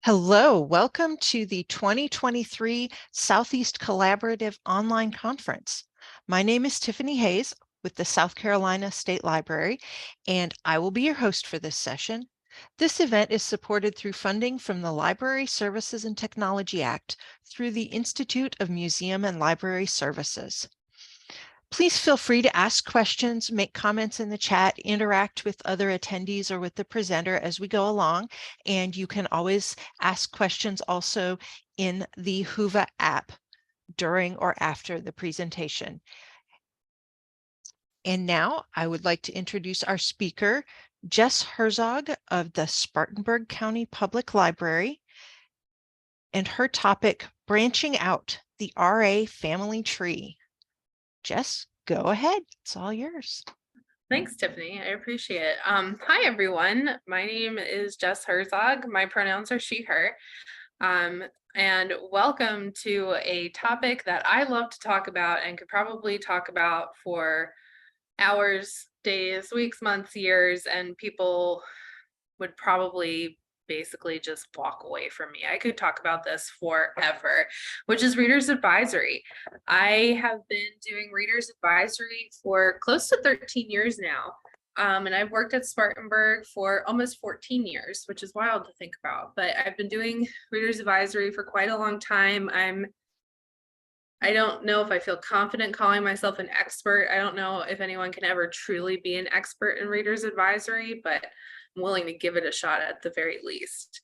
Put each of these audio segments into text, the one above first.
Hello, welcome to the 2023 Southeast Collaborative Online Conference. My name is Tiffany Hayes with the South Carolina State Library, and I will be your host for this session. This event is supported through funding from the Library Services and Technology Act through the Institute of Museum and Library Services. Please feel free to ask questions, make comments in the chat, interact with other attendees or with the presenter as we go along. And you can always ask questions also in the Whova app during or after the presentation. And now I would like to introduce our speaker, Jess Herzog of the Spartanburg County Public Library, and her topic, Branching Out, the RA Family Tree. Jess, go ahead. It's all yours. Thanks, Tiffany. I appreciate it. Hi, everyone. My name is Jess Herzog. My pronouns are she, her. And welcome to a topic that I love to talk about and could probably talk about for hours, days, weeks, months, years, and people would probably basically just walk away from me. I could talk about this forever, which is Reader's Advisory. I have been doing Reader's Advisory for close to 13 years now. And I've worked at Spartanburg for almost 14 years, which is wild to think about. But I've been doing Reader's Advisory for quite a long time. I don't know if I feel confident calling myself an expert. I don't know if anyone can ever truly be an expert in Reader's Advisory, but I'm willing to give it a shot at the very least.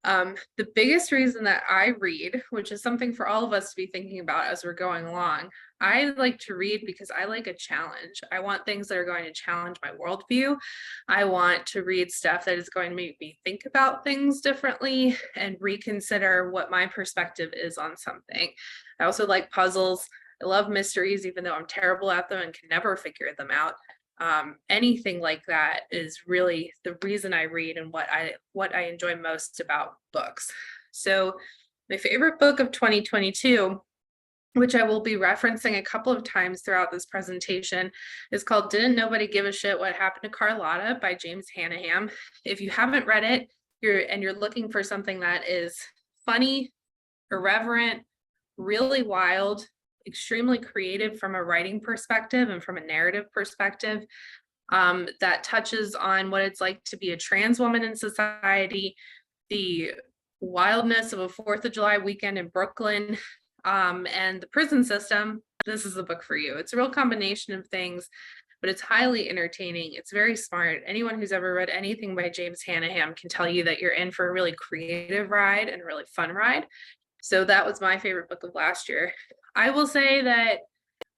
The biggest reason that I read, which is something for all of us to be thinking about as we're going along, I like to read because I like a challenge. I want things that are going to challenge my worldview. I want to read stuff that is going to make me think about things differently and reconsider what my perspective is on something. I also like puzzles. I love mysteries, even though I'm terrible at them and can never figure them out. Anything like that is really the reason I read and what I enjoy most about books. So my favorite book of 2022, which I will be referencing a couple of times throughout this presentation, is called Didn't Nobody Give a Shit What Happened to Carlotta by James Hannaham. If you haven't read it, you're looking for something that is funny, irreverent, really wild, extremely creative from a writing perspective and from a narrative perspective, that touches on what it's like to be a trans woman in society, the wildness of a 4th of July weekend in Brooklyn, and the prison system. This is the book for you. It's a real combination of things, but it's highly entertaining. It's very smart. Anyone who's ever read anything by James Hannaham can tell you that you're in for a really creative ride and a really fun ride. So that was my favorite book of last year. I will say that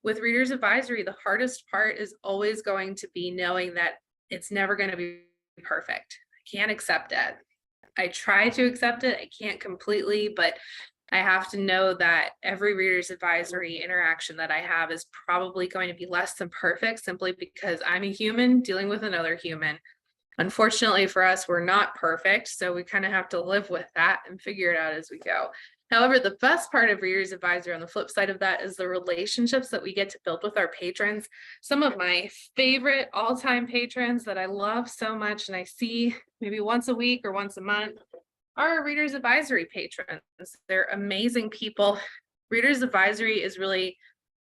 with Reader's Advisory, the hardest part is always going to be knowing that it's never going to be perfect. I can't accept it. I try to accept it. I can't completely, but I have to know that every Reader's Advisory interaction that I have is probably going to be less than perfect simply because I'm a human dealing with another human. Unfortunately for us, we're not perfect, so we kind of have to live with that and figure it out as we go. However, the best part of Reader's Advisory on the flip side of that is the relationships that we get to build with our patrons. Some of my favorite all-time patrons that I love so much and I see maybe once a week or once a month are Reader's Advisory patrons. They're amazing people. Reader's Advisory is really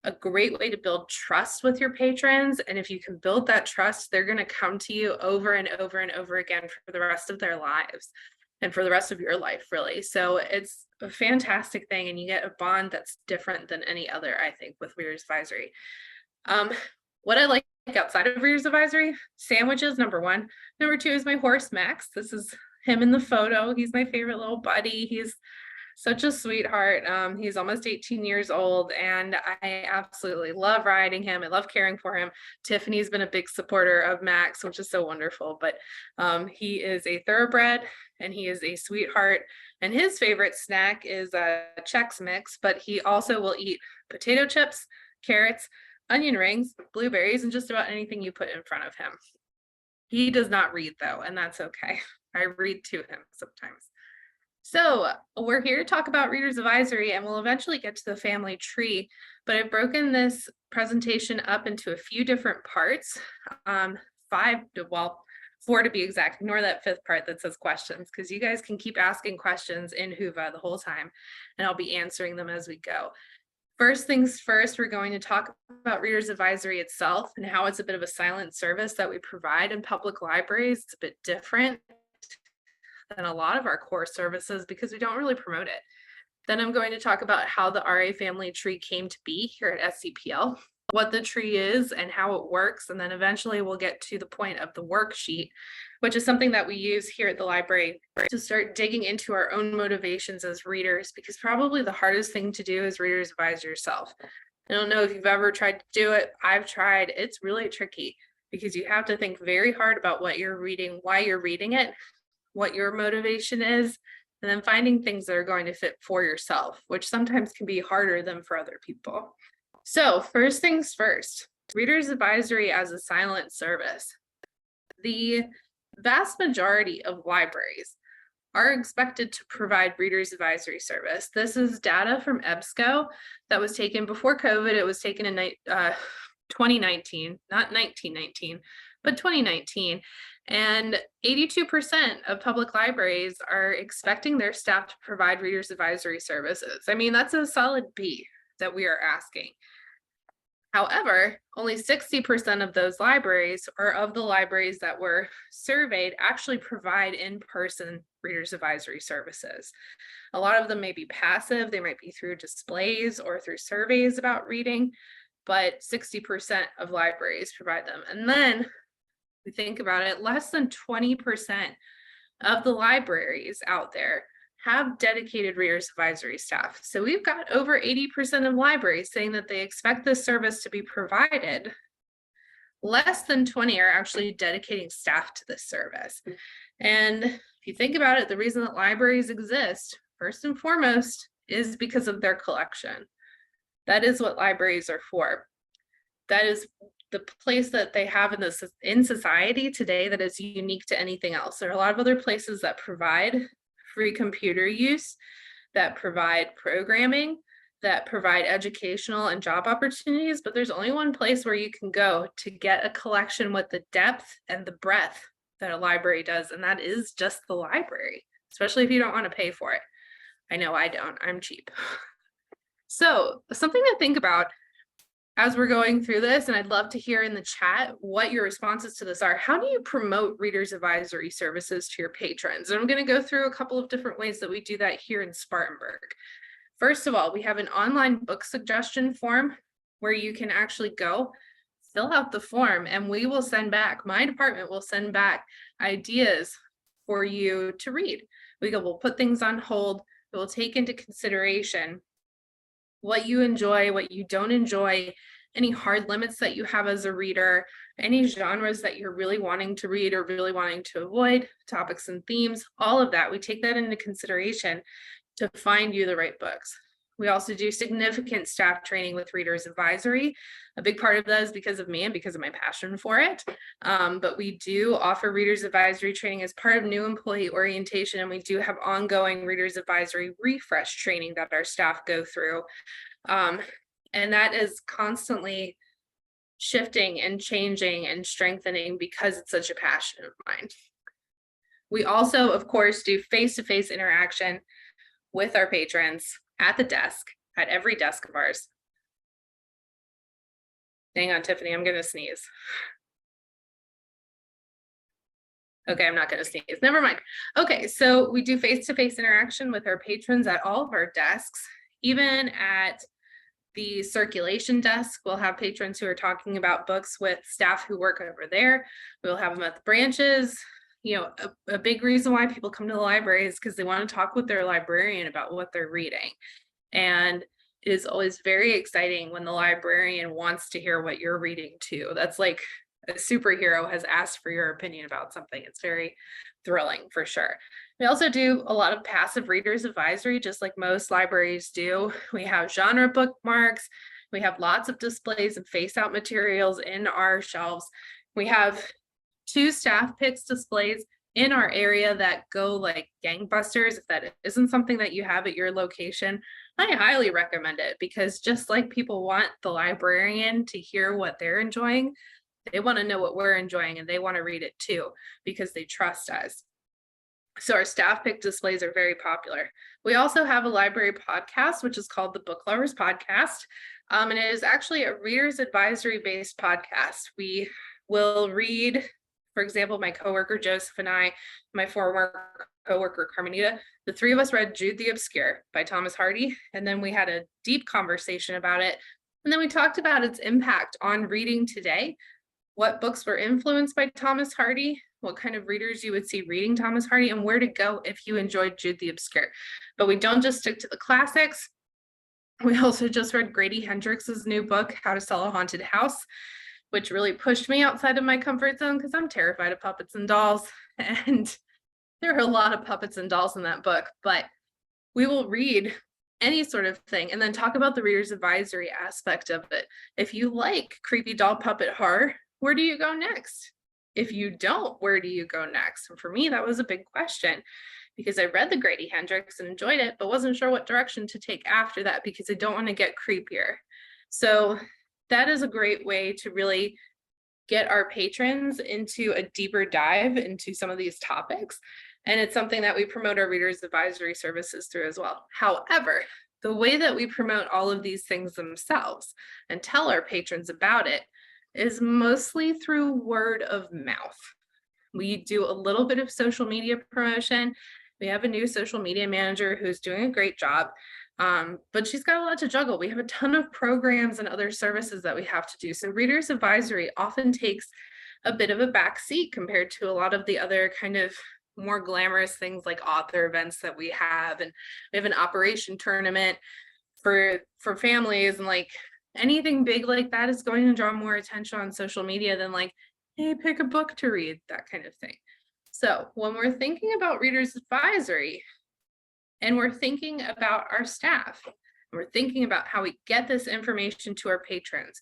a great way to build trust with your patrons. And if you can build that trust, they're going to come to you over and over and over again for the rest of their lives and for the rest of your life, really. So it's a fantastic thing. And you get a bond that's different than any other, I think, with Reader's Advisory. What I like outside of Reader's Advisory, sandwiches, number one. Number two is my horse, Max. This is him in the photo. He's my favorite little buddy. He's such a sweetheart. He's almost 18 years old and I absolutely love riding him. I love caring for him. Tiffany's been a big supporter of Max, which is so wonderful, but he is a thoroughbred and he is a sweetheart. And his favorite snack is a Chex Mix, but he also will eat potato chips, carrots, onion rings, blueberries, and just about anything you put in front of him. He does not read though, and that's okay. I read to him sometimes. So we're here to talk about Reader's Advisory and we'll eventually get to the family tree, but I've broken this presentation up into a few different parts, 4 to be exact. Ignore that 5th part that says questions, because you guys can keep asking questions in Whova the whole time, and I'll be answering them as we go. First things first, we're going to talk about Reader's Advisory itself and how it's a bit of a silent service that we provide in public libraries. It's a bit different than a lot of our core services because we don't really promote it. Then I'm going to talk about how the RA family tree came to be here at SCPL, what the tree is and how it works, and then eventually we'll get to the point of the worksheet, which is something that we use here at the library to start digging into our own motivations as readers, because probably the hardest thing to do is Reader's Advise yourself. I don't know if you've ever tried to do it. I've tried. It's really tricky because you have to think very hard about what you're reading, why you're reading it, what your motivation is, and then finding things that are going to fit for yourself, which sometimes can be harder than for other people. So first things first, Reader's Advisory as a silent service. The vast majority of libraries are expected to provide Reader's Advisory service. This is data from EBSCO that was taken before COVID. It was taken in 2019, not 1919, but 2019. And 82% of public libraries are expecting their staff to provide Reader's Advisory services. I mean, that's a solid B that we are asking. However, only 60% of those libraries, or of the libraries that were surveyed, actually provide in-person Reader's Advisory services. A lot of them may be passive, they might be through displays or through surveys about reading, but 60% of libraries provide them. And then we think about it, less than 20% of the libraries out there have dedicated Reader's Advisory staff. So we've got over 80% of libraries saying that they expect this service to be provided. Less than 20 are actually dedicating staff to this service. And if you think about it, the reason that libraries exist, first and foremost, is because of their collection. That is what libraries are for. That is the place that they have in society today that is unique to anything else. There are a lot of other places that provide free computer use, that provide programming, that provide educational and job opportunities, but there's only one place where you can go to get a collection with the depth and the breadth that a library does, and that is just the library, especially if you don't want to pay for it. I know I don't, I'm cheap. So something to think about as we're going through this, and I'd love to hear in the chat what your responses to this are. How do you promote Reader's Advisory services to your patrons? And I'm going to go through a couple of different ways that we do that here in Spartanburg. First of all, we have an online book suggestion form where you can actually go fill out the form, and we will send back, my department will send back ideas for you to read. We'll put things on hold. We'll take into consideration what you enjoy, what you don't enjoy, any hard limits that you have as a reader, any genres that you're really wanting to read or really wanting to avoid, topics and themes, all of that. We take that into consideration to find you the right books. We also do significant staff training with Reader's Advisory. A big part of that is because of me and because of my passion for it. But we do offer Reader's Advisory training as part of new employee orientation, and we do have ongoing Reader's Advisory refresh training that our staff go through. And that is constantly shifting and changing and strengthening because it's such a passion of mine. We also, of course, do face-to-face interaction with our patrons at the desk, at every desk of ours. Hang on, Tiffany, I'm gonna sneeze. Okay, I'm not gonna sneeze, never mind. Okay, so we do face-to-face interaction with our patrons at all of our desks, even at the circulation desk. We'll have patrons who are talking about books with staff who work over there. We'll have them at the branches. You know, a big reason why people come to the library is because they want to talk with their librarian about what they're reading. And it is always very exciting when the librarian wants to hear what you're reading too. That's like a superhero has asked for your opinion about something. It's very thrilling for sure. We also do a lot of passive Reader's Advisory, just like most libraries do. We have genre bookmarks. We have lots of displays and face out materials in our shelves. We have 2 staff picks displays in our area that go like gangbusters. If that isn't something that you have at your location, I highly recommend it, because just like people want the librarian to hear what they're enjoying, They want to know what we're enjoying and they want to read it too because they trust us. So our staff pick displays are very popular. We also have a library podcast, which is called the Book Lovers Podcast. And it is actually a reader's advisory based podcast. We will read, for example, my coworker Joseph and I, my former coworker Carmenita, the three of us read Jude the Obscure by Thomas Hardy. And then we had a deep conversation about it. And then we talked about its impact on reading today, what books were influenced by Thomas Hardy, what kind of readers you would see reading Thomas Hardy, and where to go if you enjoyed Jude the Obscure. But we don't just stick to the classics. We also just read Grady Hendrix's new book, How to Sell a Haunted House, which really pushed me outside of my comfort zone because I'm terrified of puppets and dolls. And there are a lot of puppets and dolls in that book, but we will read any sort of thing and then talk about the reader's advisory aspect of it. If you like creepy doll puppet horror, where do you go next? If you don't, where do you go next? And for me, that was a big question because I read the Grady Hendrix and enjoyed it, but wasn't sure what direction to take after that because I don't want to get creepier. So that is a great way to really get our patrons into a deeper dive into some of these topics. And it's something that we promote our readers advisory services through as well. However, the way that we promote all of these things themselves and tell our patrons about it is mostly through word of mouth. We do a little bit of social media promotion. We have a new social media manager who's doing a great job, but she's got a lot to juggle. We have a ton of programs and other services that we have to do. So Reader's Advisory often takes a bit of a back seat compared to a lot of the other kind of more glamorous things like author events that we have. And we have an operation tournament for families, and like anything big like that is going to draw more attention on social media than like, hey, pick a book to read, that kind of thing. So when we're thinking about Reader's Advisory and we're thinking about our staff, and we're thinking about how we get this information to our patrons,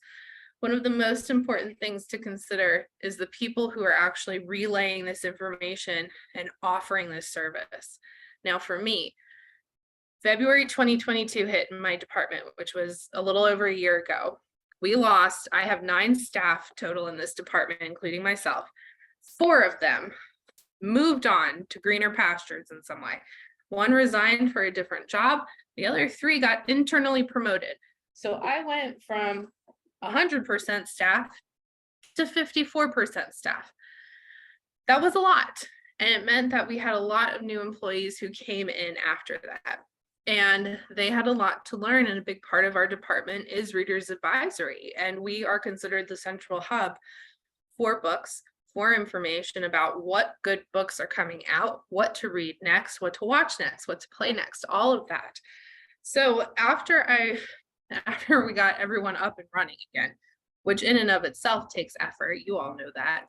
one of the most important things to consider is the people who are actually relaying this information and offering this service. Now, for me, February 2022 hit in my department, which was a little over a year ago. I have 9 staff total in this department, including myself. 4 of them moved on to greener pastures in some way. 1 resigned for a different job. The other 3 got internally promoted. So I went from 100% staff to 54% staff. That was a lot. And it meant that we had a lot of new employees who came in after that. And they had a lot to learn. And a big part of our department is Reader's Advisory. And we are considered the central hub for books, for information about what good books are coming out, what to read next, what to watch next, what to play next, all of that. So after we got everyone up and running again, which in and of itself takes effort, you all know that,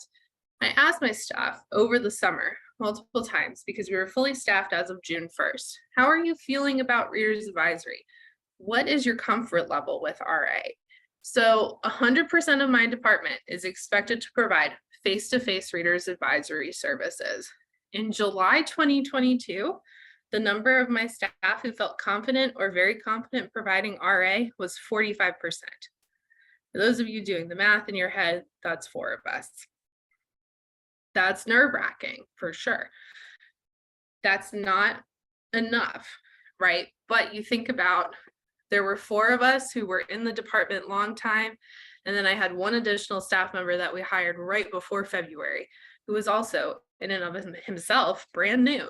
I asked my staff over the summer multiple times because we were fully staffed as of June 1st. How are you feeling about Reader's Advisory? What is your comfort level with RA? So 100% of my department is expected to provide face-to-face Reader's Advisory services. In July 2022, the number of my staff who felt confident or very confident providing RA was 45%. For those of you doing the math in your head, that's 4 of us. That's nerve-wracking for sure. That's not enough, right? But you think about, there were 4 of us who were in the department long time. And then I had 1 additional staff member that we hired right before February, who was also in and of himself brand new.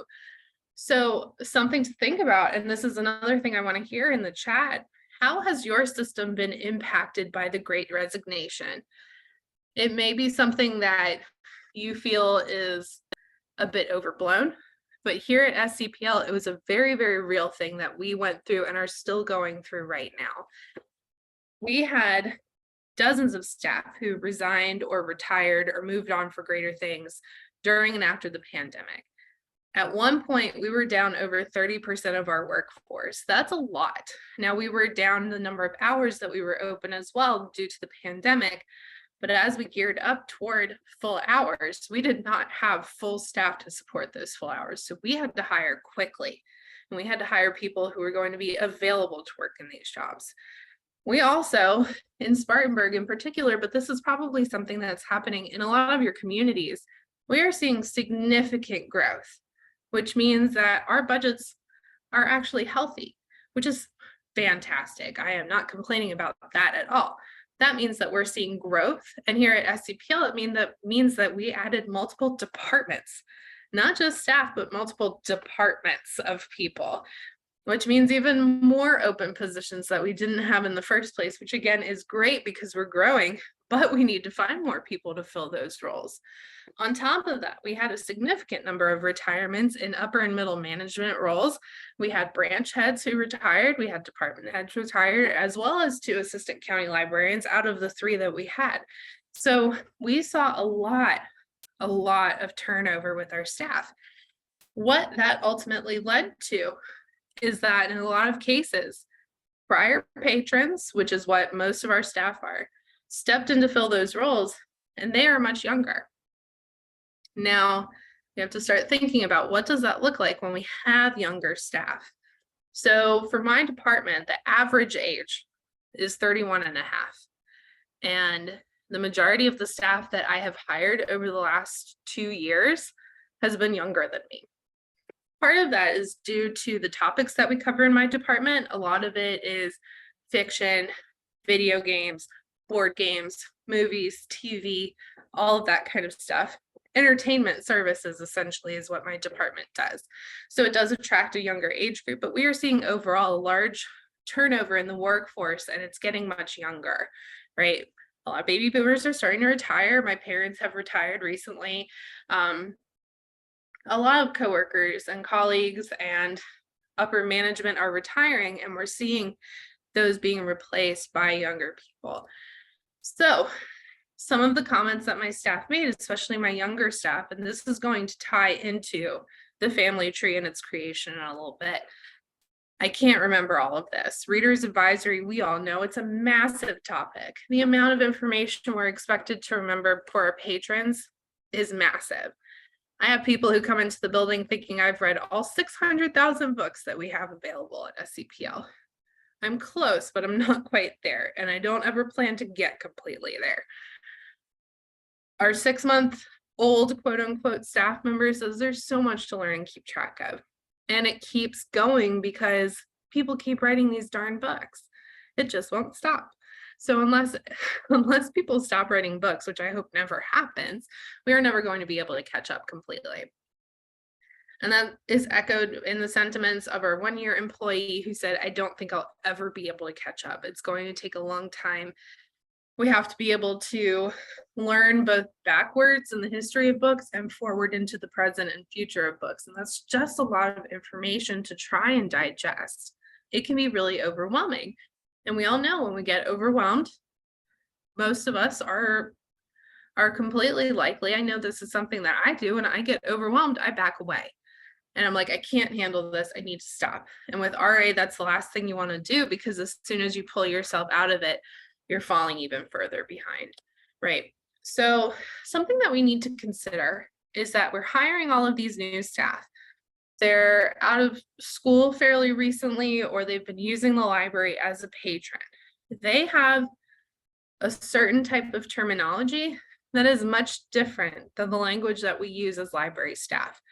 So something to think about, and this is another thing I want to hear in the chat, how has your system been impacted by the Great Resignation? It may be something that you feel is a bit overblown, but here at SCPL, it was a very, very real thing that we went through and are still going through right now. We had dozens of staff who resigned or retired or moved on for greater things during and after the pandemic. At one point, we were down over 30% of our workforce. That's a lot. Now, we were down the number of hours that we were open as well due to the pandemic. But as we geared up toward full hours, we did not have full staff to support those full hours. So we had to hire quickly. And we had to hire people who were going to be available to work in these jobs. We also, in Spartanburg in particular, but this is probably something that's happening in a lot of your communities, we are seeing significant growth, which means that our budgets are actually healthy, which is fantastic. I am not complaining about that at all. That means that we're seeing growth. And here at SCPL, means that we added multiple departments, not just staff, but multiple departments of people, which means even more open positions that we didn't have in the first place, which again is great because we're growing, but we need to find more people to fill those roles. On top of that, we had a significant number of retirements in upper and middle management roles. We had branch heads who retired, we had department heads retired, as well as 2 assistant county librarians out of the 3 that we had. So we saw a lot of turnover with our staff. What that ultimately led to is that in a lot of cases, prior patrons, which is what most of our staff are, stepped in to fill those roles, and they are much younger. Now, we have to start thinking about what does that look like when we have younger staff. So for my department, the average age is 31 and a half. And the majority of the staff that I have hired over the last 2 years has been younger than me. Part of that is due to the topics that we cover in my department. A lot of it is fiction, video games, board games, movies, TV, all of that kind of stuff. Entertainment services essentially is what my department does. So it does attract a younger age group, but we are seeing overall a large turnover in the workforce, and it's getting much younger, right? A lot of baby boomers are starting to retire. My parents have retired recently. A lot of coworkers and colleagues and upper management are retiring, and we're seeing those being replaced by younger people. So some of the comments that my staff made, especially my younger staff, and this is going to tie into the family tree and its creation in a little bit. I can't remember all of this. Reader's advisory, we all know it's a massive topic. The amount of information we're expected to remember for our patrons is massive. I have people who come into the building thinking I've read all 600,000 books that we have available at SCPL. I'm close, but I'm not quite there, and I don't ever plan to get completely there. Our 6-month-old quote unquote staff member says there's so much to learn and keep track of. And it keeps going because people keep writing these darn books. It just won't stop. So unless people stop writing books, which I hope never happens, we are never going to be able to catch up completely. And that is echoed in the sentiments of our 1-year employee who said, I don't think I'll ever be able to catch up. It's going to take a long time. We have to be able to learn both backwards in the history of books and forward into the present and future of books. And that's just a lot of information to try and digest. It can be really overwhelming. And we all know when we get overwhelmed, most of us are completely likely. I know this is something that I do. When I get overwhelmed, I back away. And I'm like, I can't handle this. I need to stop. And with RA, that's the last thing you want to do, because as soon as you pull yourself out of it, you're falling even further behind, right? So something that we need to consider is that we're hiring all of these new staff. They're out of school fairly recently, or they've been using the library as a patron. They have a certain type of terminology that is much different than the language that we use as library staff.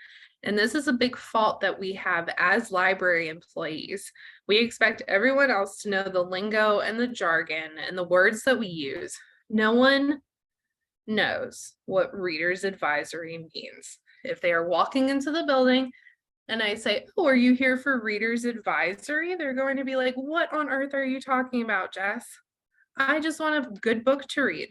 And this is a big fault that we have as library employees. We expect everyone else to know the lingo and the jargon and the words that we use. No one knows what reader's advisory means. If they are walking into the building and I say, oh, are you here for reader's advisory? They're going to be like, what on earth are you talking about, Jess? I just want a good book to read.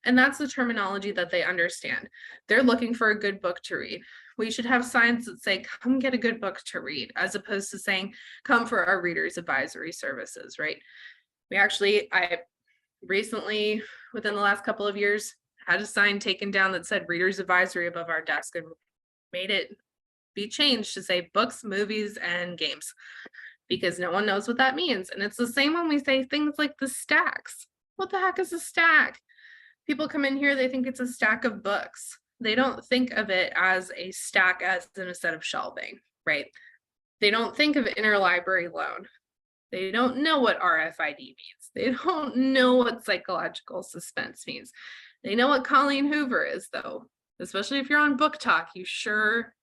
And that's the terminology that they understand. They're looking for a good book to read. We should have signs that say, come get a good book to read, as opposed to saying, come for our reader's advisory services, right? I recently, within the last couple of years, had a sign taken down that said reader's advisory above our desk and made it be changed to say books, movies, and games, because no one knows what that means. And it's the same when we say things like the stacks. What the heck is a stack? People come in here, they think it's a stack of books. They don't think of it as a stack as in a set of shelving, right? They don't think of interlibrary loan. They don't know what RFID means. They don't know what psychological suspense means. They know what Colleen Hoover is, though. Especially if you're on Book Talk, you sure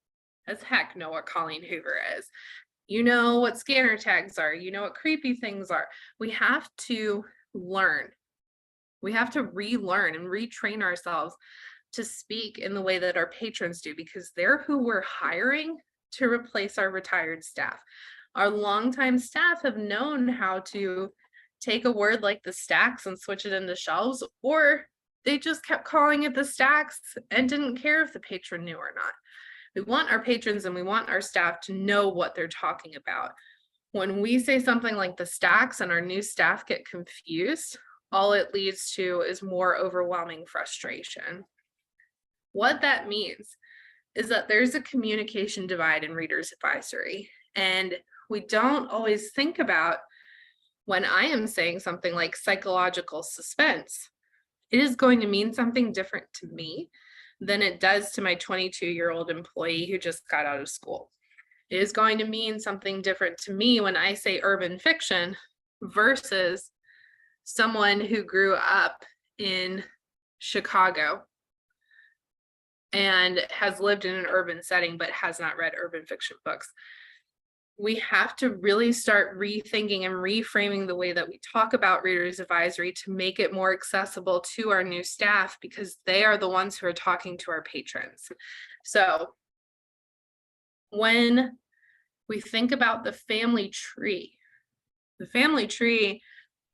as heck know what Colleen Hoover is. You know what scanner tags are. You know what creepy things are. We have to learn. We have to relearn and retrain ourselves to speak in the way that our patrons do, because they're who we're hiring to replace our retired staff. Our longtime staff have known how to take a word like the stacks and switch it into shelves, or they just kept calling it the stacks and didn't care if the patron knew or not. We want our patrons and we want our staff to know what they're talking about. When we say something like the stacks and our new staff get confused, all it leads to is more overwhelming frustration. What that means is that there's a communication divide in Reader's Advisory, and we don't always think about when I am saying something like psychological suspense, it is going to mean something different to me than it does to my 22-year-old employee who just got out of school. It is going to mean something different to me when I say urban fiction versus someone who grew up in Chicago and has lived in an urban setting but has not read urban fiction books. We have to really start rethinking and reframing the way that we talk about Reader's Advisory to make it more accessible to our new staff, because they are the ones who are talking to our patrons. So when we think about the family tree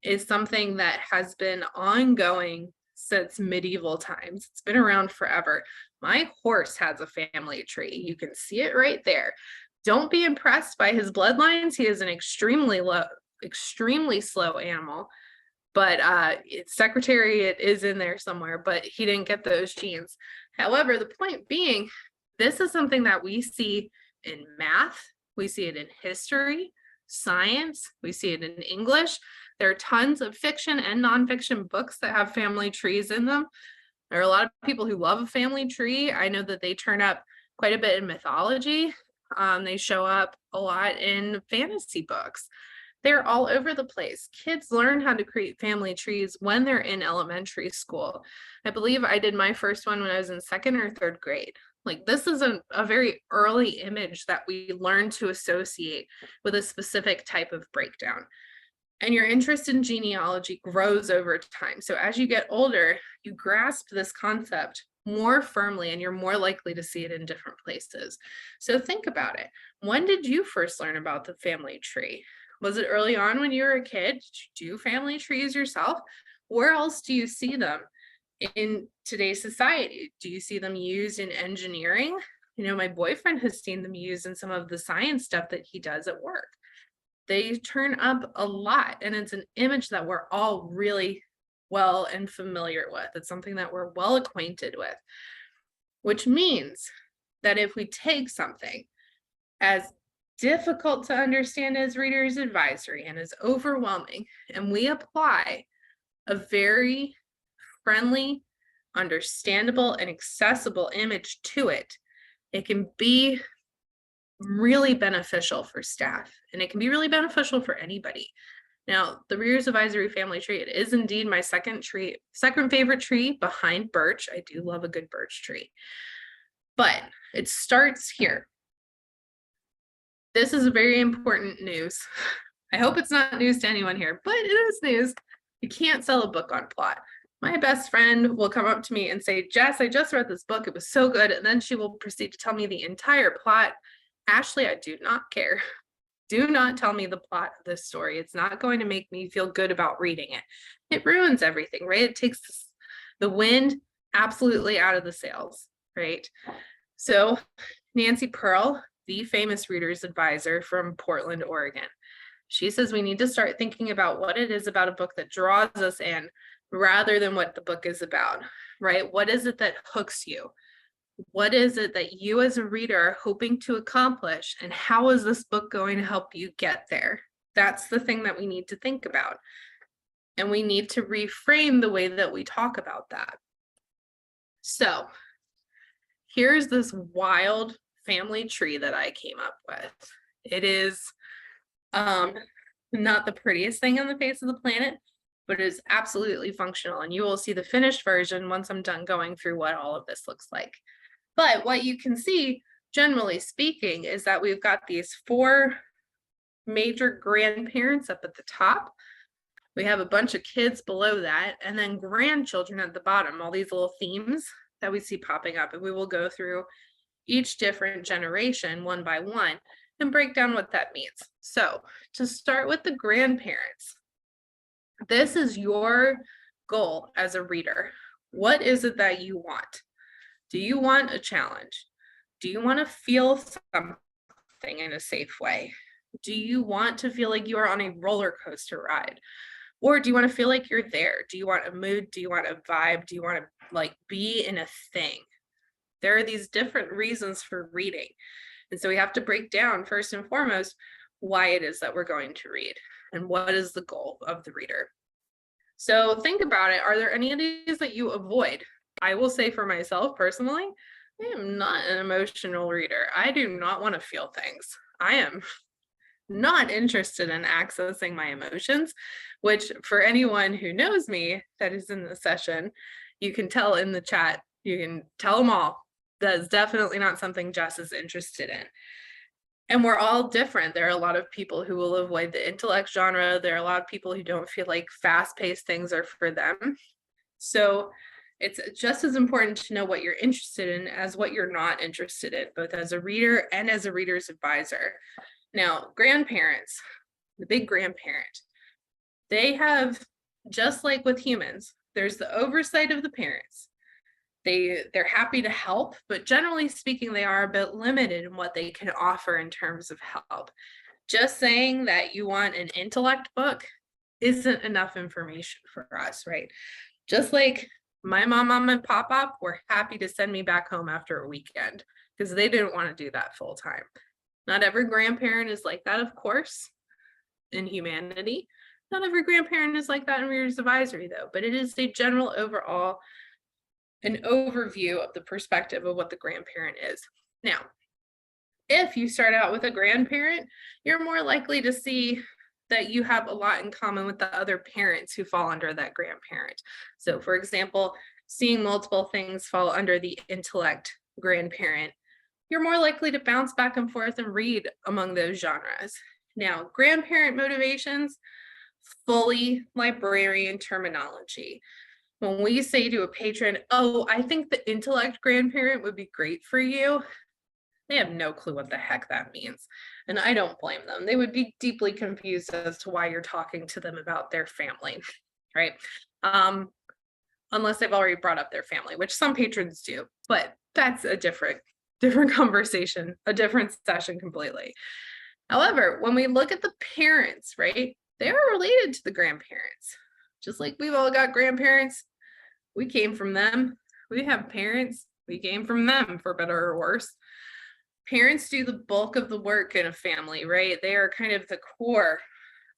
is something that has been ongoing since medieval times. It's been around forever. My horse has a family tree. You can see it right there. Don't be impressed by his bloodlines. He is an extremely slow animal, but Secretariat is in there somewhere, but he didn't get those genes. However, the point being, this is something that we see in math, we see it in history, science, we see it in English. There are tons of fiction and nonfiction books that have family trees in them. There are a lot of people who love a family tree. I know that they turn up quite a bit in mythology. They show up a lot in fantasy books. They're all over the place. Kids learn how to create family trees when they're in elementary school. I believe I did my first one when I was in second or third grade. Like, this is a very early image that we learn to associate with a specific type of breakdown. And your interest in genealogy grows over time. So as you get older, you grasp this concept more firmly and you're more likely to see it in different places. So think about it. When did you first learn about the family tree? Was it early on when you were a kid? Did you do family trees yourself? Where else do you see them in today's society? Do you see them used in engineering? You know, my boyfriend has seen them used in some of the science stuff that he does at work. They turn up a lot, and it's an image that we're all really well and familiar with. It's something that we're well acquainted with, which means that if we take something as difficult to understand as Reader's Advisory and as overwhelming, and we apply a very friendly, understandable, and accessible image to it, it can be really beneficial for staff, and it can be really beneficial for anybody. Now, the Reader's Advisory family tree, it is indeed my second favorite tree behind birch. I do love a good birch tree, but it starts here. This is very important news. I hope it's not news to anyone here, but it is news. You can't sell a book on plot. My best friend will come up to me and say, Jess, I just read this book. It was so good. And then she will proceed to tell me the entire plot. Ashley, I do not care. Do not tell me the plot of this story. It's not going to make me feel good about reading it. It ruins everything, right? It takes the wind absolutely out of the sails, right? So Nancy Pearl, the famous reader's advisor from Portland, Oregon, she says we need to start thinking about what it is about a book that draws us in rather than what the book is about, right? What is it that hooks you? What is it that you as a reader are hoping to accomplish, and how is this book going to help you get there? That's the thing that we need to think about. And we need to reframe the way that we talk about that. So here's this wild family tree that I came up with. It is not the prettiest thing on the face of the planet, but it is absolutely functional. And you will see the finished version once I'm done going through what all of this looks like. But what you can see, generally speaking, is that we've got these four major grandparents up at the top. We have a bunch of kids below that, and then grandchildren at the bottom, all these little themes that we see popping up. And we will go through each different generation one by one and break down what that means. So to start with the grandparents, this is your goal as a reader. What is it that you want? Do you want a challenge? Do you want to feel something in a safe way? Do you want to feel like you are on a roller coaster ride? Or do you want to feel like you're there? Do you want a mood? Do you want a vibe? Do you want to like be in a thing? There are these different reasons for reading. And so we have to break down first and foremost why it is that we're going to read and what is the goal of the reader. So think about it. Are there any of these that you avoid? I will say for myself personally, I am not an emotional reader. I do not want to feel things. I am not interested in accessing my emotions, which for anyone who knows me that is in the session, you can tell in the chat, you can tell them all. That is definitely not something Jess is interested in. And we're all different. There are a lot of people who will avoid the intellect genre. There are a lot of people who don't feel like fast-paced things are for them. So it's just as important to know what you're interested in as what you're not interested in, both as a reader and as a reader's advisor. Now, grandparents, the big grandparent, they have, just like with humans, there's the oversight of the parents. They're happy to help, but generally speaking, they are a bit limited in what they can offer in terms of help. Just saying that you want an intellect book isn't enough information for us, right? Just like my mom and pop were happy to send me back home after a weekend because they didn't want to do that full time. Not every grandparent is like that, of course, in humanity. Not every grandparent is like that in Reader's Advisory, though, but it is a general overall, an overview of the perspective of what the grandparent is. Now, if you start out with a grandparent, you're more likely to see that you have a lot in common with the other parents who fall under that grandparent. So for example, seeing multiple things fall under the intellect grandparent, you're more likely to bounce back and forth and read among those genres. Now, grandparent motivations, fully librarian terminology. When we say to a patron, oh, I think the intellect grandparent would be great for you, they have no clue what the heck that means. And I don't blame them. They would be deeply confused as to why you're talking to them about their family, right? Unless they've already brought up their family, which some patrons do, but that's a different conversation, a different session completely. However, when we look at the parents, right, they're related to the grandparents. Just like we've all got grandparents, we came from them. We have parents, we came from them, for better or worse. Parents do the bulk of the work in a family, right? They are kind of the core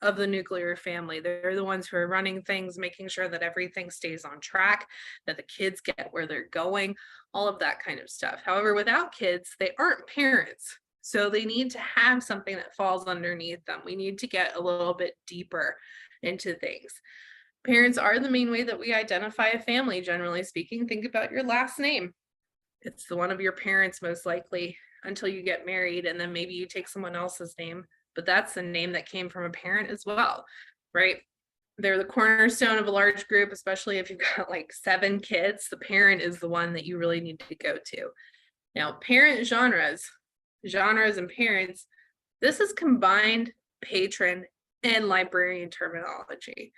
of the nuclear family. They're the ones who are running things, making sure that everything stays on track, that the kids get where they're going, all of that kind of stuff. However, without kids, they aren't parents. So they need to have something that falls underneath them. We need to get a little bit deeper into things. Parents are the main way that we identify a family, generally speaking. Think about your last name. It's the one of your parents, most likely, until you get married, and then maybe you take someone else's name, but that's the name that came from a parent as well, right? They're the cornerstone of a large group, especially if you've got like 7 kids. The parent is the one that you really need to go to. Now, parent genres and parents, this is combined patron and librarian terminology.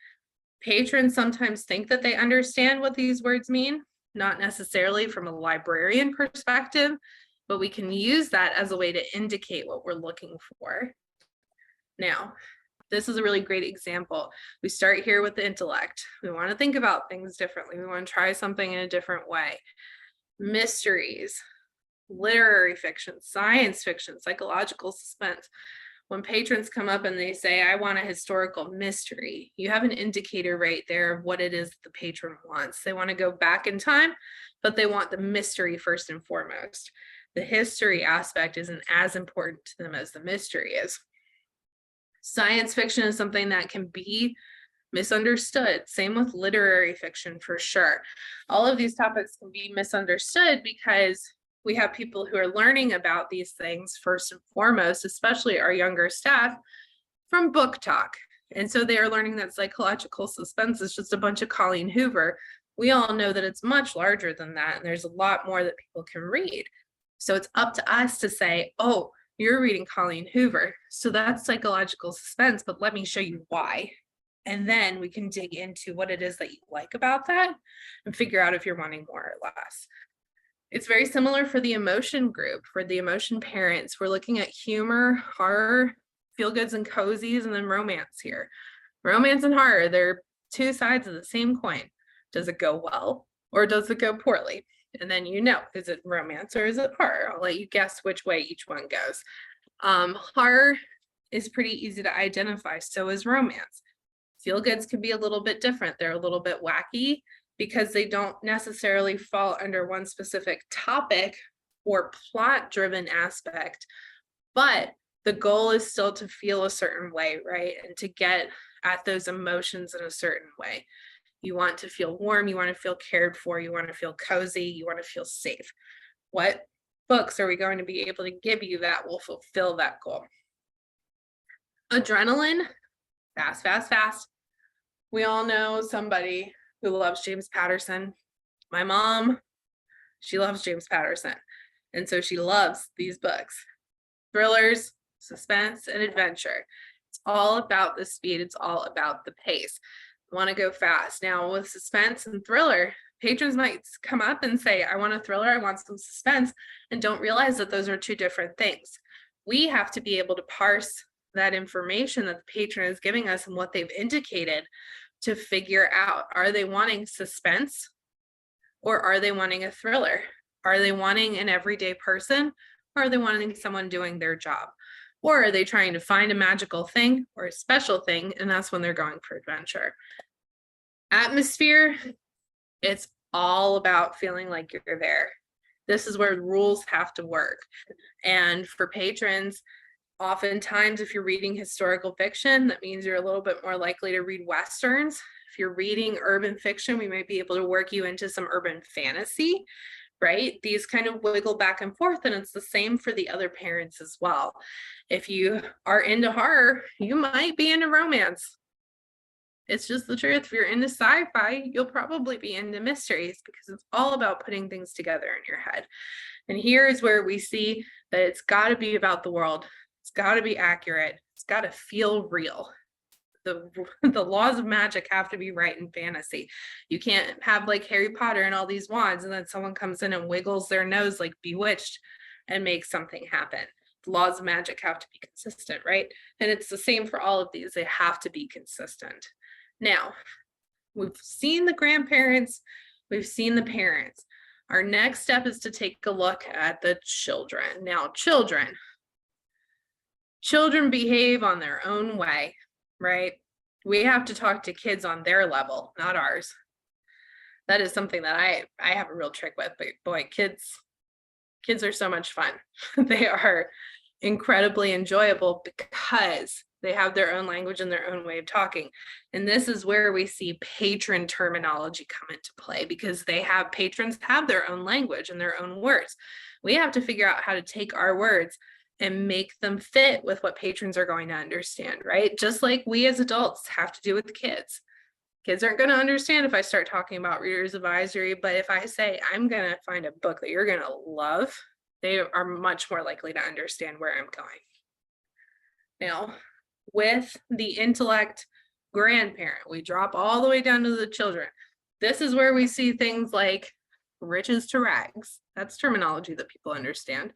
Patrons sometimes think that they understand what these words mean, not necessarily from a librarian perspective, but we can use that as a way to indicate what we're looking for. Now, this is a really great example. We start here with the intellect. We want to think about things differently. We want to try something in a different way. Mysteries, literary fiction, science fiction, psychological suspense. When patrons come up and they say, I want a historical mystery, you have an indicator right there of what it is the patron wants. They want to go back in time, but they want the mystery first and foremost. The history aspect isn't as important to them as the mystery is. Science fiction is something that can be misunderstood. Same with literary fiction for sure. All of these topics can be misunderstood because we have people who are learning about these things first and foremost, especially our younger staff, from book talk. And so they are learning that psychological suspense is just a bunch of Colleen Hoover. We all know that it's much larger than that, and there's a lot more that people can read. So it's up to us to say, oh, you're reading Colleen Hoover, so that's psychological suspense, but let me show you why. And then we can dig into what it is that you like about that and figure out if you're wanting more or less. It's very similar for the emotion group, for the emotion parents. We're looking at humor, horror, feel goods and cozies, and then romance here. Romance and horror, they're two sides of the same coin. Does it go well or does it go poorly? And then is it romance or is it horror? I'll let you guess which way each one goes. Horror is pretty easy to identify, so is romance. Feel goods can be a little bit different. They're a little bit wacky because they don't necessarily fall under one specific topic or plot driven aspect, but the goal is still to feel a certain way, right? And to get at those emotions in a certain way. You want to feel warm, you want to feel cared for, you want to feel cozy, you want to feel safe. What books are we going to be able to give you that will fulfill that goal? Adrenaline, fast, fast, fast. We all know somebody who loves James Patterson. My mom, she loves James Patterson. And so she loves these books. Thrillers, suspense, and adventure. It's all about the speed. It's all about the pace. Want to go fast. Now with suspense and thriller, patrons might come up and say, I want a thriller, I want some suspense, and don't realize that those are two different things. We have to be able to parse that information that the patron is giving us and what they've indicated to figure out, are they wanting suspense or are they wanting a thriller? Are they wanting an everyday person or are they wanting someone doing their job? Or are they trying to find a magical thing or a special thing? And that's when they're going for adventure. Atmosphere, it's all about feeling like you're there. This is where rules have to work. And for patrons, oftentimes, if you're reading historical fiction, that means you're a little bit more likely to read Westerns. If you're reading urban fiction, we might be able to work you into some urban fantasy, right? These kind of wiggle back and forth, and it's the same for the other parents as well. If you are into horror, you might be into romance. It's just the truth. If you're into sci-fi, you'll probably be into mysteries because it's all about putting things together in your head. And here is where we see that it's got to be about the world. It's got to be accurate. It's got to feel real. The laws of magic have to be right in fantasy. You can't have like Harry Potter and all these wands and then someone comes in and wiggles their nose like Bewitched and makes something happen. The laws of magic have to be consistent, right? And it's the same for all of these. They have to be consistent. Now, we've seen the grandparents, we've seen the parents. Our next step is to take a look at the children. Now, children behave on their own way, right? We have to talk to kids on their level, not ours. That is something that I have a real trick with, but boy, kids are so much fun. They are incredibly enjoyable because they have their own language and their own way of talking. And this is where we see patron terminology come into play because patrons have their own language and their own words. We have to figure out how to take our words and make them fit with what patrons are going to understand, right? Just like we as adults have to do with the kids. Kids aren't going to understand if I start talking about Reader's Advisory, but if I say, I'm going to find a book that you're going to love, they are much more likely to understand where I'm going. Now, with the intellect grandparent, we drop all the way down to the children. This is where we see things like riches to rags. That's terminology that people understand.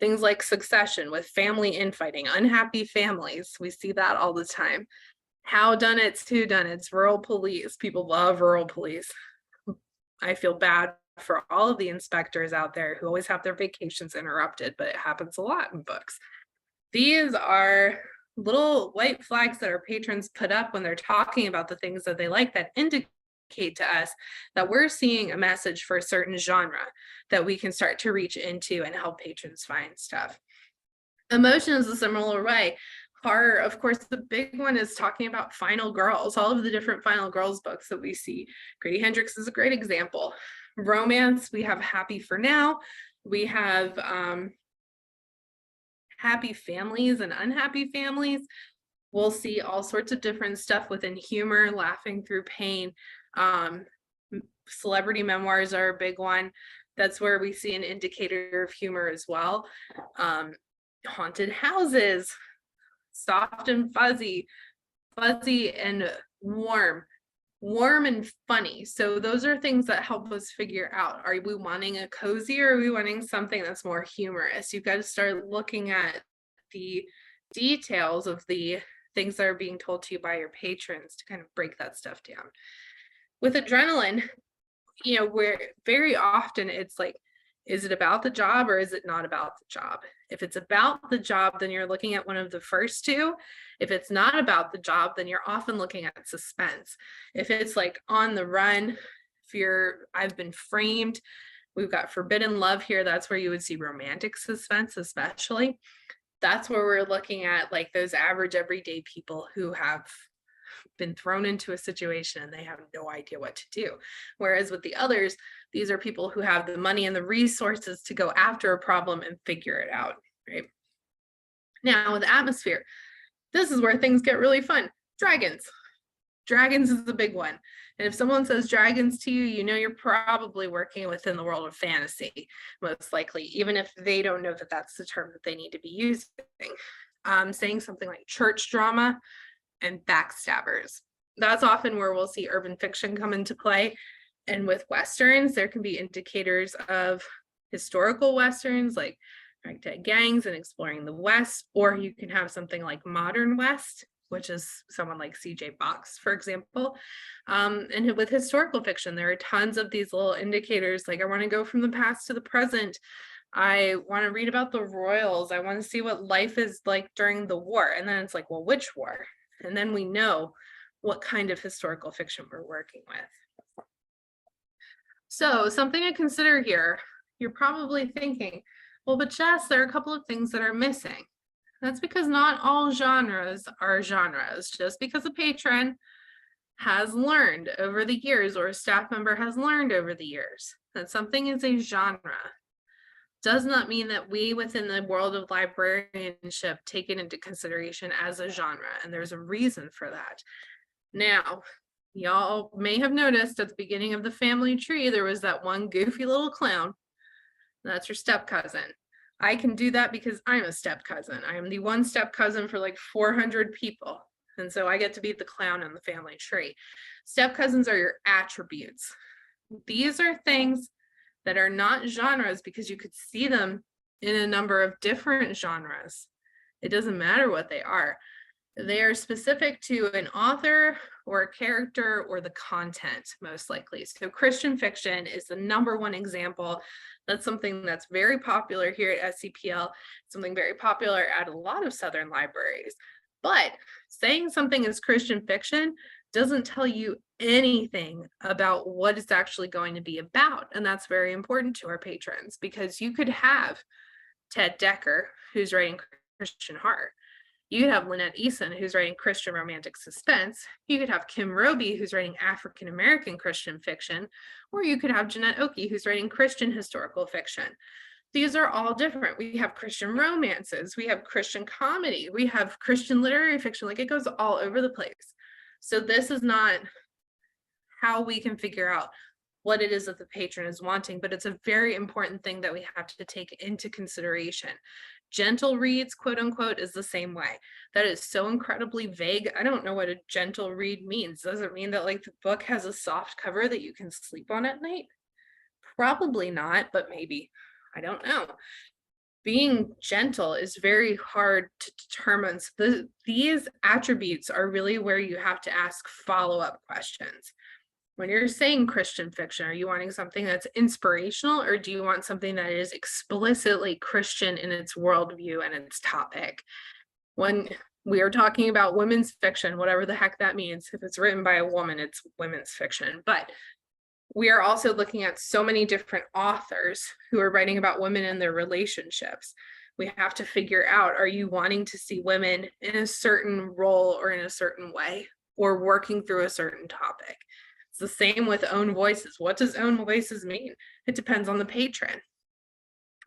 Things like succession with family infighting, unhappy families. We see that all the time. How done it's, who done it's, rural police. People love rural police. I feel bad for all of the inspectors out there who always have their vacations interrupted, but it happens a lot in books. These are little white flags that our patrons put up when they're talking about the things that they like that indicate to us that we're seeing a message for a certain genre that we can start to reach into and help patrons find stuff. Emotion is a similar way. Horror, of course, the big one is talking about Final Girls, all of the different Final Girls books that we see. Grady Hendrix is a great example. Romance, we have Happy for Now. We have happy families and unhappy families. We'll see all sorts of different stuff within humor, laughing through pain. Celebrity memoirs are a big one. That's where we see an indicator of humor as well. Haunted houses, soft and fuzzy, fuzzy and warm, warm and funny. So those are things that help us figure out, are we wanting a cozy or are we wanting something that's more humorous? You've got to start looking at the details of the things that are being told to you by your patrons to kind of break that stuff down. With adrenaline, where very often it's like, is it about the job or is it not about the job? If it's about the job, then you're looking at one of the first two. If it's not about the job, then you're often looking at suspense. If it's like On the Run, I've Been Framed, we've got Forbidden Love here. That's where you would see romantic suspense, especially. That's where we're looking at like those average everyday people who have been thrown into a situation and they have no idea what to do. Whereas with the others, these are people who have the money and the resources to go after a problem and figure it out, right? Now with atmosphere, this is where things get really fun. Dragons. Dragons is the big one. And if someone says dragons to you, you're probably working within the world of fantasy, most likely, even if they don't know that that's the term that they need to be using. Saying something like church drama and backstabbers. That's often where we'll see urban fiction come into play. And with Westerns, there can be indicators of historical Westerns like ragtag gangs and exploring the West, or you can have something like modern West, which is someone like C.J. Box, for example. And with historical fiction, there are tons of these little indicators, like I want to go from the past to the present. I want to read about the royals. I want to see what life is like during the war. And then it's like, well, which war? And then we know what kind of historical fiction we're working with. So something to consider here, you're probably thinking, well, but Jess, there are a couple of things that are missing. That's because not all genres are genres. Just because a patron has learned over the years or a staff member has learned over the years that something is a genre does not mean that we within the world of librarianship take it into consideration as a genre, and there's a reason for that. Now, y'all may have noticed at the beginning of the family tree, there was that one goofy little clown. That's your step cousin. I can do that because I'm a step cousin. I am the one step cousin for like 400 people. And so I get to be the clown in the family tree. Step cousins are your attributes. These are things that are not genres because you could see them in a number of different genres. It doesn't matter what they are. They are specific to an author or a character or the content, most likely. So Christian fiction is the number one example. That's something that's very popular here at SCPL, something very popular at a lot of Southern libraries. But saying something is Christian fiction doesn't tell you anything about what it's actually going to be about. And that's very important to our patrons because you could have Ted Decker, who's writing Christian horror. You could have Lynette Eason, who's writing Christian romantic suspense. You could have Kim Roby, who's writing African-American Christian fiction. Or you could have Jeanette Oki, who's writing Christian historical fiction. These are all different. We have Christian romances. We have Christian comedy. We have Christian literary fiction. Like it goes all over the place. So this is not how we can figure out what it is that the patron is wanting, but it's a very important thing that we have to take into consideration. Gentle reads, quote unquote, is the same way. That is so incredibly vague. I don't know what a gentle read means. Does it mean that like the book has a soft cover that you can sleep on at night? Probably not, but maybe. I don't know. Being gentle is very hard to determine. So these attributes are really where you have to ask follow-up questions. When you're saying Christian fiction, are you wanting something that's inspirational or do you want something that is explicitly Christian in its worldview and its topic? When we are talking about women's fiction, whatever the heck that means, if it's written by a woman, it's women's fiction. But we are also looking at so many different authors who are writing about women and their relationships. We have to figure out, are you wanting to see women in a certain role or in a certain way, or working through a certain topic? It's the same with own voices. What does own voices mean? It depends on the patron.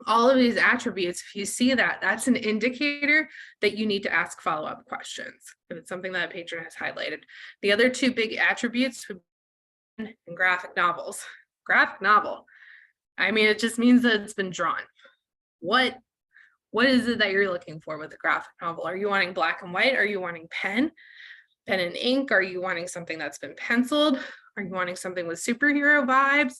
All of these attributes, if you see that, that's an indicator that you need to ask follow-up questions if it's something that a patron has highlighted. The other two big attributes would be graphic novels. Graphic novel, I mean, it just means that it's been drawn. What is it that you're looking for with a graphic novel? Are you wanting black and white? Are you wanting pen and ink? Are you wanting something that's been penciled? Are you wanting something with superhero vibes?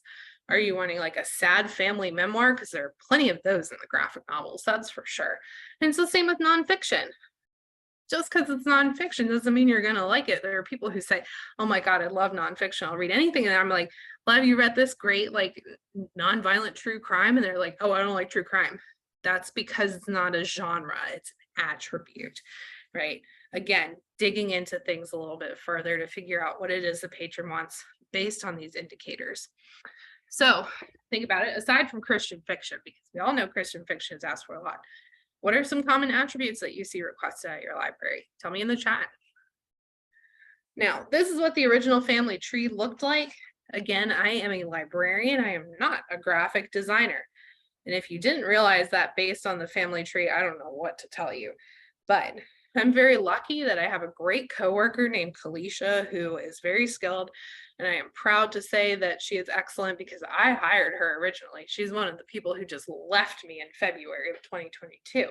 Are you wanting like a sad family memoir? Because there are plenty of those in the graphic novels, that's for sure. And it's the same with nonfiction. Just because it's nonfiction doesn't mean you're going to like it. There are people who say, oh my God, I love nonfiction. I'll read anything. And I'm like, well, have you read this great, like, nonviolent true crime? And they're like, oh, I don't like true crime. That's because it's not a genre, it's an attribute, right? Again, digging into things a little bit further to figure out what it is the patron wants based on these indicators. So think about it, aside from Christian fiction, because we all know Christian fiction is asked for a lot. What are some common attributes that you see requested at your library? Tell me in the chat. Now, this is what the original family tree looked like. Again, I am a librarian. I am not a graphic designer. And if you didn't realize that based on the family tree, I don't know what to tell you. But I'm very lucky that I have a great coworker named Kalisha who is very skilled. And I am proud to say that she is excellent because I hired her originally. She's one of the people who just left me in February of 2022.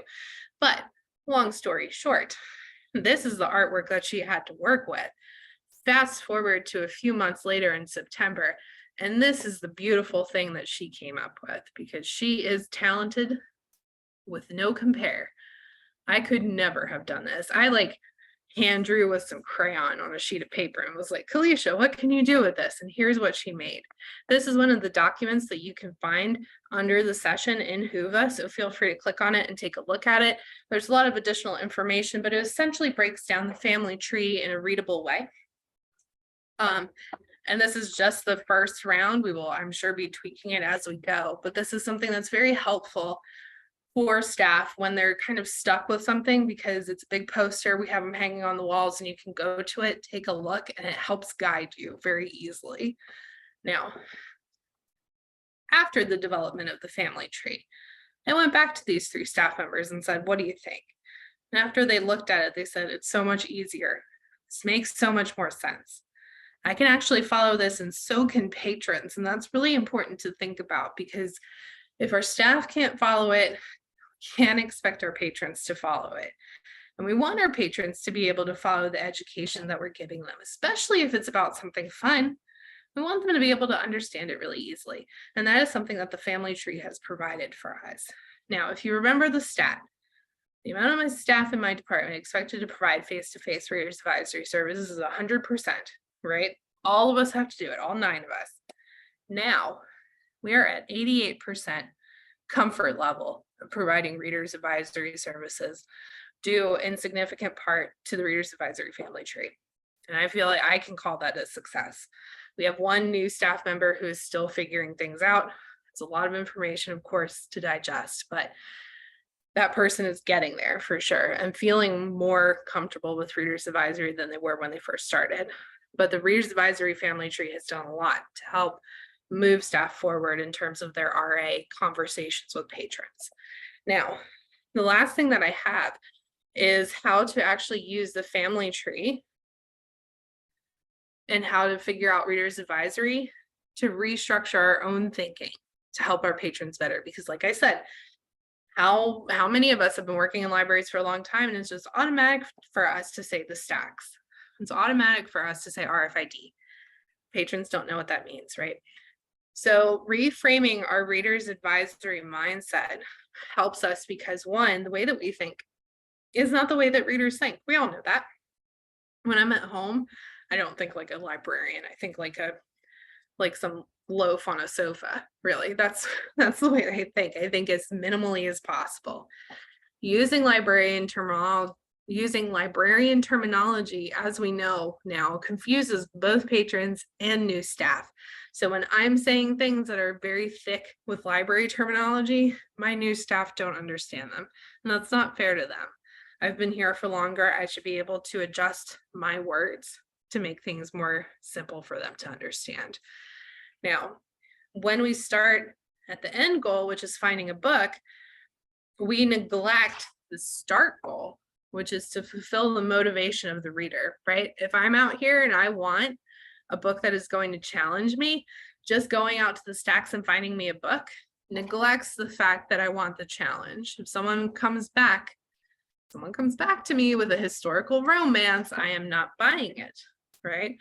But long story short, this is the artwork that she had to work with. Fast forward to a few months later in September, and this is the beautiful thing that she came up with because she is talented with no compare. I could never have done this. I like hand drew with some crayon on a sheet of paper and was like, Kalisha, what can you do with this? And here's what she made. This is one of the documents that you can find under the session in Whova, so feel free to click on it and take a look at it. There's a lot of additional information, but it essentially breaks down the family tree in a readable way. And this is just the first round. We will, I'm sure, be tweaking it as we go, but this is something that's very helpful for staff when they're kind of stuck with something because it's a big poster. We have them hanging on the walls and you can go to it, take a look, and it helps guide you very easily. Now, after the development of the family tree, I went back to these 3 staff members and said, what do you think? And after they looked at it, they said, it's so much easier. This makes so much more sense. I can actually follow this and so can patrons. And that's really important to think about because if our staff can't follow it, we can't expect our patrons to follow it. And we want our patrons to be able to follow the education that we're giving them, especially if it's about something fun. We want them to be able to understand it really easily. And that is something that the family tree has provided for us. Now, if you remember the stat, the amount of my staff in my department expected to provide face-to-face readers advisory services is 100%, right? All of us have to do it, all 9 of us. Now, we are at 88% comfort level of providing readers advisory services due in significant part to the readers advisory family tree. And I feel like I can call that a success. We have 1 new staff member who is still figuring things out. It's a lot of information, of course, to digest, but that person is getting there for sure and feeling more comfortable with readers advisory than they were when they first started. But the readers advisory family tree has done a lot to help move staff forward in terms of their RA conversations with patrons. Now, the last thing that I have is how to actually use the family tree and how to figure out readers advisory to restructure our own thinking to help our patrons better. Because like I said, how many of us have been working in libraries for a long time and it's just automatic for us to say the stacks. It's automatic for us to say RFID. Patrons don't know what that means, right? So reframing our readers advisory mindset helps us because 1, the way that we think is not the way that readers think. We all know that. When I'm at home, I don't think like a librarian. I think like some loaf on a sofa, really. That's the way I think. I think as minimally as possible. Using librarian using librarian terminology, as we know now, confuses both patrons and new staff. So when I'm saying things that are very thick with library terminology, my new staff don't understand them. And that's not fair to them. I've been here for longer. I should be able to adjust my words to make things more simple for them to understand. Now, when we start at the end goal, which is finding a book, we neglect the start goal, which is to fulfill the motivation of the reader, right? If I'm out here and I want a book that is going to challenge me, just going out to the stacks and finding me a book neglects the fact that I want the challenge. If someone comes back to me with a historical romance, I am not buying it, right?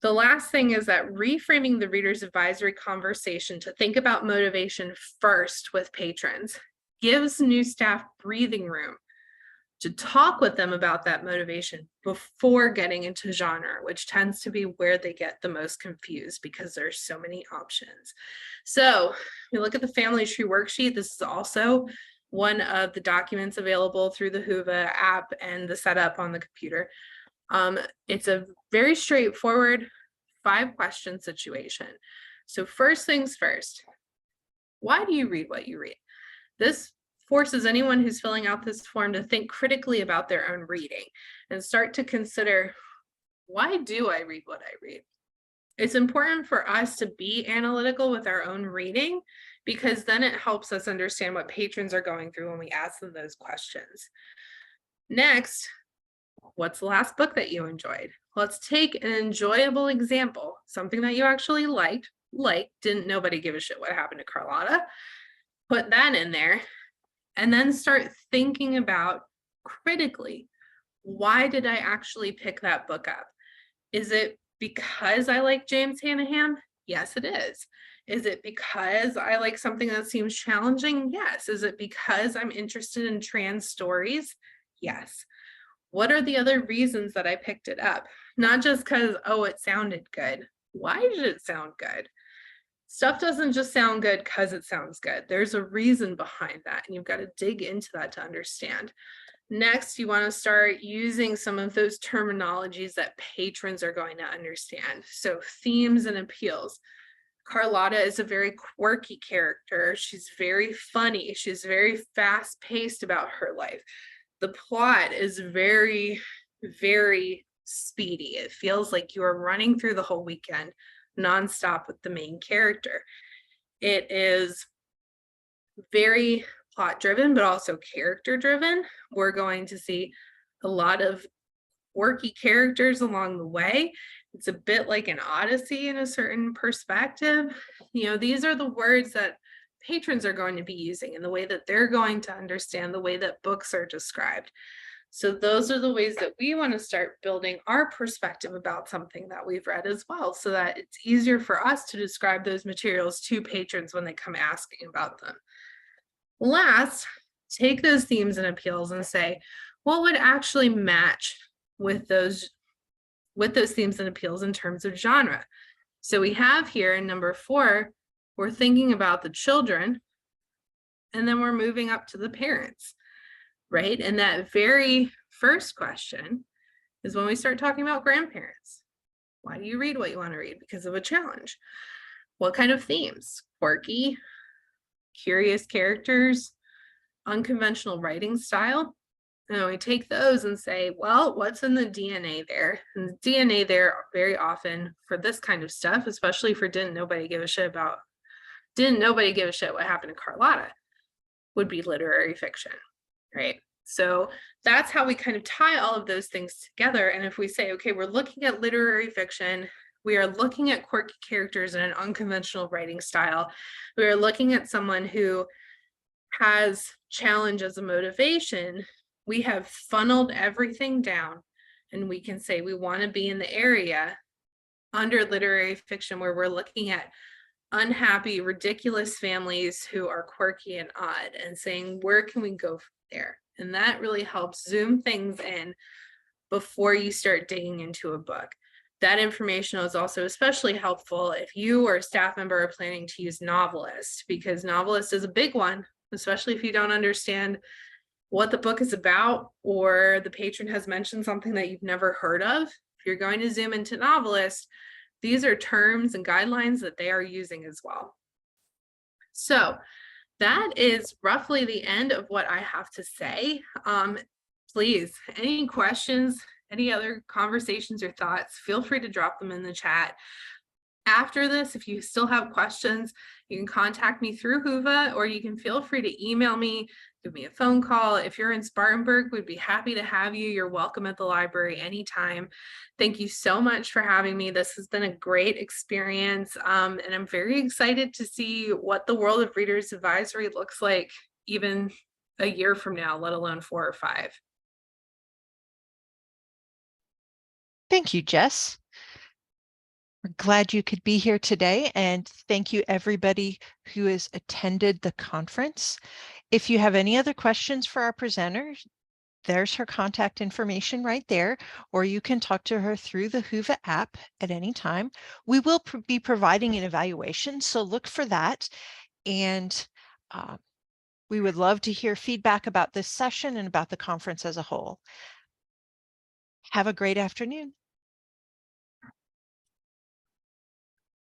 The last thing is that reframing the reader's advisory conversation to think about motivation first with patrons gives new staff breathing room to talk with them about that motivation before getting into genre, which tends to be where they get the most confused because there's so many options. So you look at the family tree worksheet. This is also one of the documents available through the Whova app and the setup on the computer. It's a very straightforward 5-question situation. So first things first, why do you read what you read? This forces anyone who's filling out this form to think critically about their own reading and start to consider, why do I read what I read? It's important for us to be analytical with our own reading because then it helps us understand what patrons are going through when we ask them those questions. Next, what's the last book that you enjoyed? Let's take an enjoyable example, something that you actually liked, like didn't nobody give a shit what happened to Carlotta. Put that in there and then start thinking about critically, why did I actually pick that book up? Is it because I like James Hanahan? Yes, it is. Is it because I like something that seems challenging? Yes. Is it because I'm interested in trans stories? Yes. What are the other reasons that I picked it up? Not just because, oh, it sounded good. Why did it sound good? Stuff doesn't just sound good because it sounds good. There's a reason behind that, and you've got to dig into that to understand. Next, you want to start using some of those terminologies that patrons are going to understand. So themes and appeals. Carlotta is a very quirky character. She's very funny. She's very fast-paced about her life. The plot is very, very speedy. It feels like you are running through the whole weekend nonstop with the main character. It is very plot driven, but also character driven. We're going to see a lot of quirky characters along the way. It's a bit like an Odyssey in a certain perspective. You know, these are the words that patrons are going to be using and the way that they're going to understand the way that books are described. So those are the ways that we want to start building our perspective about something that we've read as well, so that it's easier for us to describe those materials to patrons when they come asking about them. Last, take those themes and appeals and say, what would actually match with those themes and appeals in terms of genre? So we have here in number 4, we're thinking about the children, and then we're moving up to the parents, right? And that very first question is when we start talking about grandparents. Why do you read what you want to read? Because of a challenge. What kind of themes? Quirky, curious characters, unconventional writing style. And we take those and say, well, what's in the DNA there? And the DNA there very often for this kind of stuff, especially for didn't nobody give a shit what happened to Carlotta, would be literary fiction, right? So that's how we kind of tie all of those things together. And if we say, okay, we're looking at literary fiction, we are looking at quirky characters in an unconventional writing style, we are looking at someone who has challenge as a motivation, we have funneled everything down and we can say we want to be in the area under literary fiction where we're looking at unhappy, ridiculous families who are quirky and odd and saying, where can we go from there? And that really helps zoom things in before you start digging into a book. That information is also especially helpful if you or a staff member are planning to use novelist, because novelist is a big one, especially if you don't understand what the book is about, or the patron has mentioned something that you've never heard of, if you're going to zoom into novelist, these are terms and guidelines that they are using as well. So that is roughly the end of what I have to say. Please, any questions, any other conversations or thoughts, feel free to drop them in the chat. After this, if you still have questions, you can contact me through Whova, or you can feel free to email me, give me a phone call. If you're in Spartanburg, we'd be happy to have you. You're welcome at the library anytime. Thank you so much for having me. This has been a great experience, and I'm very excited to see what the world of Reader's Advisory looks like even a year from now, let alone 4 or 5. Thank you, Jess. We're glad you could be here today, and thank you everybody who has attended the conference. If you have any other questions for our presenter, there's her contact information right there, or you can talk to her through the Whova app at any time. We will be providing an evaluation, so look for that. And we would love to hear feedback about this session and about the conference as a whole. Have a great afternoon.